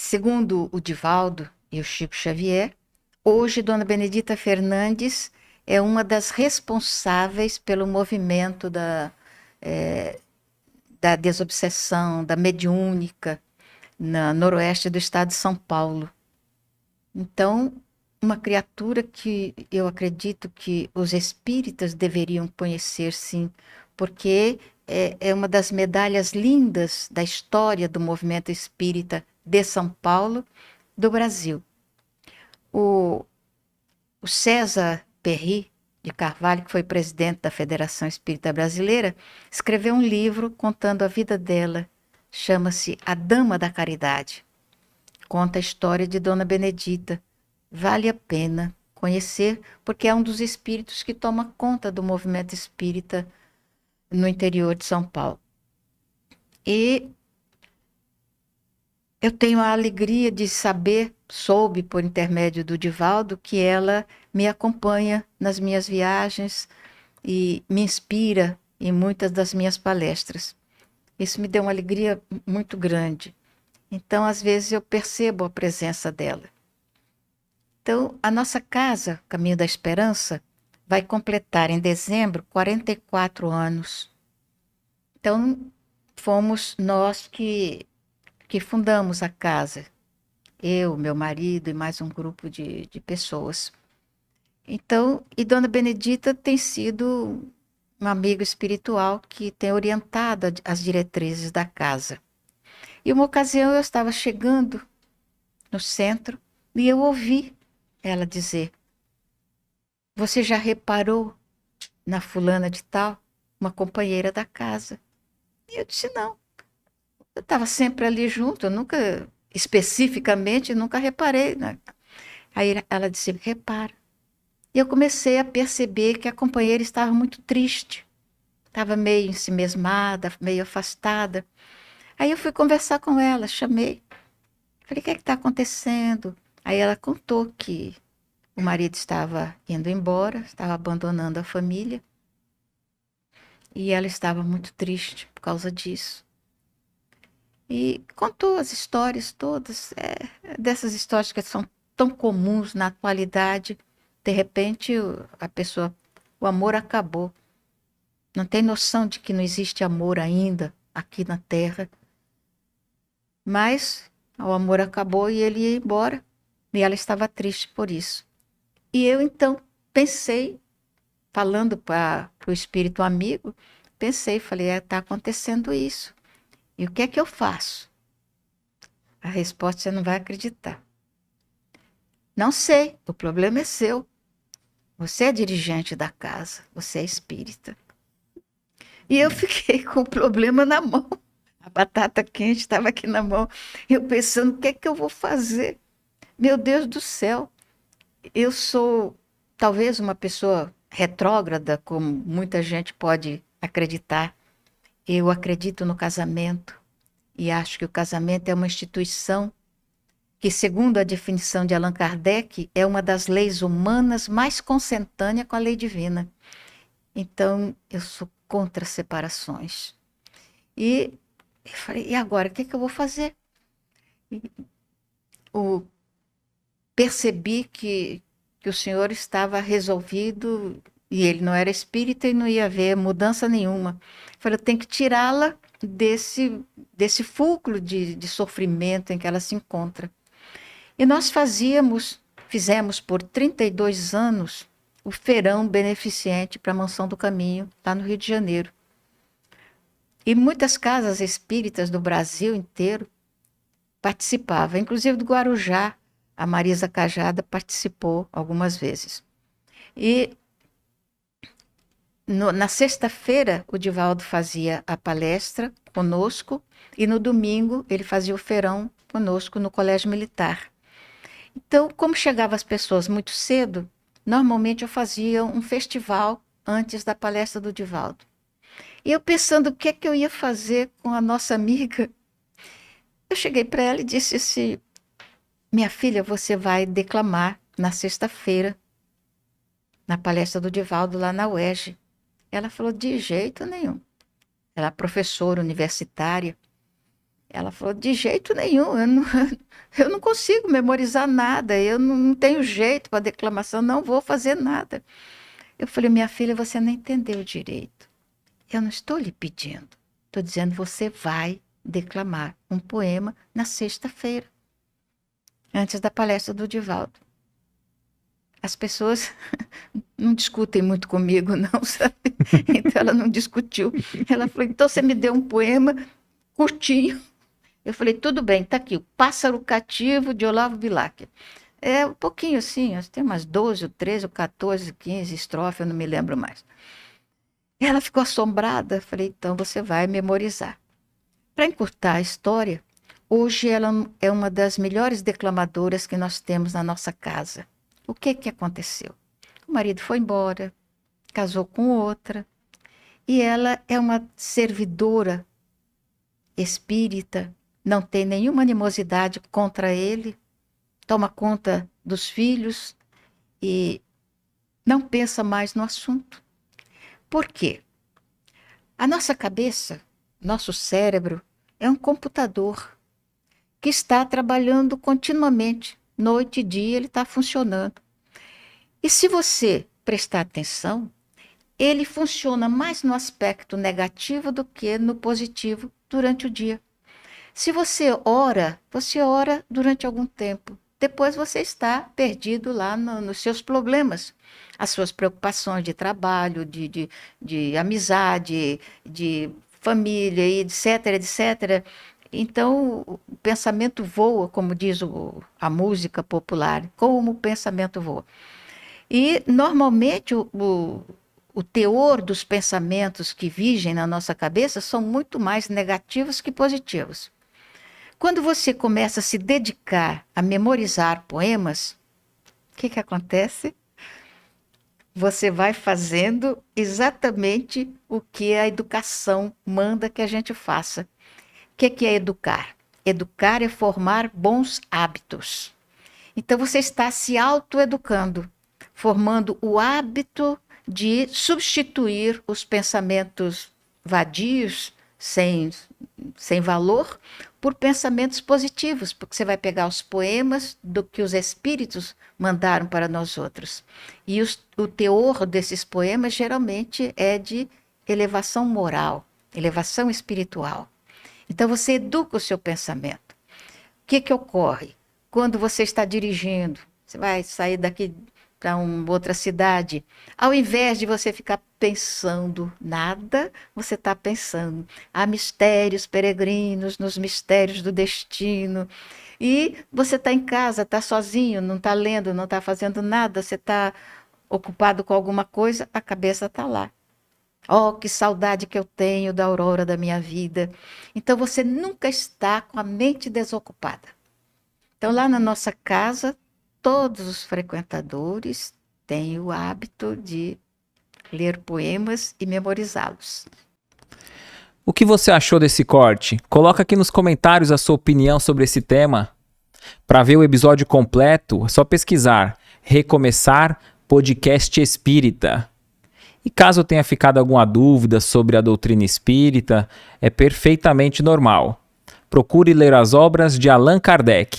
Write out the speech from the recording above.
Segundo o Divaldo e o Chico Xavier, hoje Dona Benedita Fernandes é uma das responsáveis pelo movimento eh, da desobsessão, da mediúnica, na noroeste do estado de São Paulo. Então, uma criatura que eu acredito que os espíritas deveriam conhecer, sim, porque é uma das medalhas lindas da história do movimento espírita de São Paulo, do Brasil. O, o César Perry de Carvalho, que foi presidente da Federação Espírita Brasileira, escreveu um livro contando a vida dela. Chama-se A Dama da Caridade. Conta a história de Dona Benedita. Vale a pena conhecer, porque é um dos espíritos que toma conta do movimento espírita no interior de São Paulo. E eu tenho a alegria de saber, soube por intermédio do Divaldo, que ela me acompanha nas minhas viagens e me inspira em muitas das minhas palestras. Isso me deu uma alegria muito grande. Então, às vezes, eu percebo a presença dela. Então, a nossa casa, Caminho da Esperança, vai completar em dezembro 44 anos. Então, fomos nós que fundamos a casa. Eu, meu marido e mais um grupo de pessoas. Então, e Dona Benedita tem sido um amigo espiritual que tem orientado as diretrizes da casa. E uma ocasião eu estava chegando no centro e eu ouvi ela dizer: Você já reparou na fulana de tal, uma companheira da casa? E eu disse: Não. Eu estava sempre ali junto, eu nunca, especificamente, nunca reparei, né? Aí ela disse: Repara. E eu comecei a perceber que a companheira estava muito triste, estava meio ensimesmada, meio afastada. Aí eu fui conversar com ela, chamei. Falei: O que é que está acontecendo? Aí ela contou que o marido estava indo embora, estava abandonando a família. E ela estava muito triste por causa disso. E contou as histórias todas, dessas histórias que são tão comuns na atualidade. De repente, a pessoa, o amor acabou. Não tem noção de que não existe amor ainda aqui na Terra. Mas o amor acabou e ele ia embora. E ela estava triste por isso. E eu então pensei, falando para o espírito amigo, pensei, falei: está acontecendo isso. E o que é que eu faço? A resposta você não vai acreditar. Não sei, o problema é seu. Você é dirigente da casa, você é espírita. E eu fiquei com o problema na mão. A batata quente estava aqui na mão. Eu pensando: o que é que eu vou fazer? Meu Deus do céu, eu sou talvez uma pessoa retrógrada, como muita gente pode acreditar. Eu acredito no casamento e acho que o casamento é uma instituição que, segundo a definição de Allan Kardec, é uma das leis humanas mais consentânea com a lei divina. Então, eu sou contra separações. E eu falei: e agora, o que é que eu vou fazer? O, percebi que o senhor estava resolvido e ele não era espírita e não ia haver mudança nenhuma. Eu falei: eu tenho que tirá-la desse fulcro de sofrimento em que ela se encontra. E nós fizemos por 32 anos o feirão beneficente para a Mansão do Caminho, lá no Rio de Janeiro. E muitas casas espíritas do Brasil inteiro participavam, inclusive do Guarujá, a Marisa Cajada participou algumas vezes. E na sexta-feira o Divaldo fazia a palestra conosco e no domingo ele fazia o feirão conosco no Colégio Militar. Então, como chegavam as pessoas muito cedo, normalmente eu fazia um festival antes da palestra do Divaldo. E eu pensando o que é que eu ia fazer com a nossa amiga, eu cheguei para ela e disse assim: minha filha, você vai declamar na sexta-feira, na palestra do Divaldo lá na UERJ. Ela falou: de jeito nenhum. Ela é professora universitária. Ela falou, de jeito nenhum, eu não consigo memorizar nada, eu não tenho jeito para declamação, não vou fazer nada. Eu falei, minha filha, você não entendeu direito. Eu não estou lhe pedindo, estou dizendo, você vai declamar um poema na sexta-feira, antes da palestra do Divaldo. As pessoas não discutem muito comigo, não, sabe? Então ela não discutiu. Ela falou, então você me deu um poema curtinho. Eu falei, tudo bem, tá aqui, O Pássaro Cativo, de Olavo Bilac. É um pouquinho assim, tem umas 12, ou 13, ou 14, 15 estrofes, eu não me lembro mais. Ela ficou assombrada, eu falei, então você vai memorizar. Para encurtar a história, hoje ela é uma das melhores declamadoras que nós temos na nossa casa. O que aconteceu? O marido foi embora, casou com outra, e ela é uma servidora espírita, não tem nenhuma animosidade contra ele, toma conta dos filhos e não pensa mais no assunto. Por quê? A nossa cabeça, nosso cérebro, é um computador que está trabalhando continuamente, noite e dia ele está funcionando. E se você prestar atenção, ele funciona mais no aspecto negativo do que no positivo durante o dia. Se você ora durante algum tempo. Depois você está perdido lá nos seus problemas, as suas preocupações de trabalho, de amizade, de família, etc, etc. Então, o pensamento voa, como diz a música popular, como o pensamento voa. E, normalmente, o teor dos pensamentos que vigem na nossa cabeça são muito mais negativos que positivos. Quando você começa a se dedicar a memorizar poemas, o que acontece? Você vai fazendo exatamente o que a educação manda que a gente faça. O que é educar? Educar é formar bons hábitos. Então você está se autoeducando, formando o hábito de substituir os pensamentos vadios, sem valor, por pensamentos positivos, porque você vai pegar os poemas do que os espíritos mandaram para nós outros. E o teor desses poemas geralmente é de elevação moral, elevação espiritual. Então você educa o seu pensamento. O que ocorre? Quando você está dirigindo, você vai sair daqui para uma outra cidade, ao invés de você ficar pensando nada, você está pensando. Há mistérios peregrinos nos mistérios do destino. E você está em casa, está sozinho, não está lendo, não está fazendo nada, você está ocupado com alguma coisa, a cabeça está lá. Oh, que saudade que eu tenho da aurora da minha vida. Então você nunca está com a mente desocupada. Então lá na nossa casa, todos os frequentadores têm o hábito de ler poemas e memorizá-los. O que você achou desse corte? Coloca aqui nos comentários a sua opinião sobre esse tema. Para ver o episódio completo, é só pesquisar Recomeçar Podcast Espírita. E caso tenha ficado alguma dúvida sobre a doutrina espírita, é perfeitamente normal. Procure ler as obras de Allan Kardec.